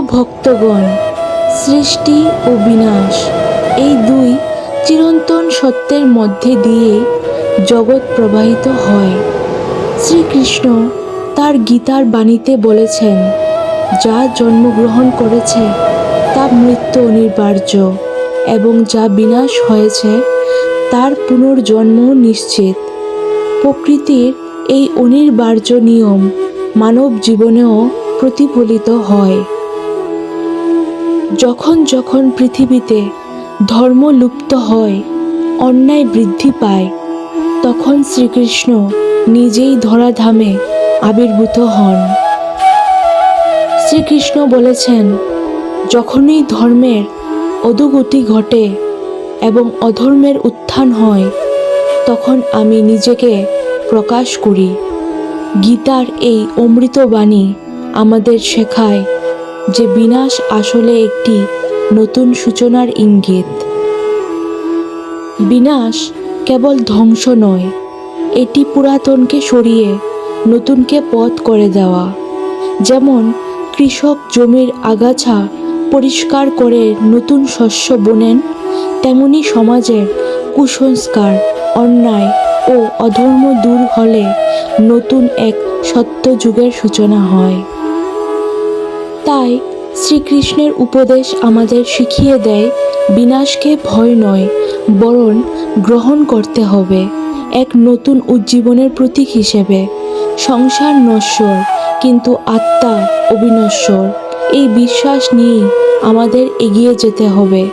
ভক্তগণ, সৃষ্টি ও বিনাশ এই দুই চিরন্তন সত্যের মধ্যে দিয়ে জগৎ প্রবাহিত হয়। শ্রীকৃষ্ণ তার গীতার বাণীতে বলেছেন, যা জন্মগ্রহণ করেছে তা মৃত্যু অনিবার্য এবং যা বিনাশ হয়েছে তার পুনর্জন্ম নিশ্চিত। প্রকৃতির এই অনিবার্য নিয়ম মানব জীবনেও প্রতিফলিত হয়। যখন যখন পৃথিবীতে ধর্ম লুপ্ত হয়, অন্যায় বৃদ্ধি পায়, তখন শ্রীকৃষ্ণ নিজেই ধরাধামে আবির্ভূত হন। শ্রীকৃষ্ণ বলেছেন, যখনই ধর্মের অধোগতি ঘটে এবং অধর্মের উত্থান হয়, তখন আমি নিজেকে প্রকাশ করি। গীতার এই অমৃত বাণী আমাদের শেখায় যে বিনাশ আসলে একটি নতুন সূচনার ইঙ্গিত। বিনাশ কেবল ধ্বংস নয়, এটি পুরাতনকে সরিয়ে নতুনকে পথ করে দেওয়া। যেমন কৃষক জমির আগাছা পরিষ্কার করে নতুন শস্য বোনেন, তেমনি সমাজের কুসংস্কার, অন্যায় ও অধর্ম দূর হলে নতুন এক সত্য যুগের সূচনা হয়। তাই শ্রীকৃষ্ণের উপদেশ আমাদের শিখিয়ে দেয়, বিনাশকে ভয় নয়, বরং গ্রহণ করতে হবে এক নতুন উজ্জীবনের প্রতীক হিসেবে। সংসার নশ্বর, কিন্তু আত্মা অবিনশ্বর। এই বিশ্বাস নিয়েই আমাদের এগিয়ে যেতে হবে।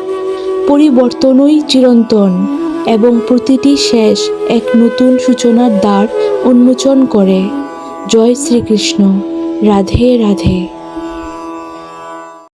পরিবর্তনই চিরন্তন এবং প্রতিটি শেষ এক নতুন সূচনার দ্বার উন্মোচন করে। জয় শ্রীকৃষ্ণ। রাধে রাধে।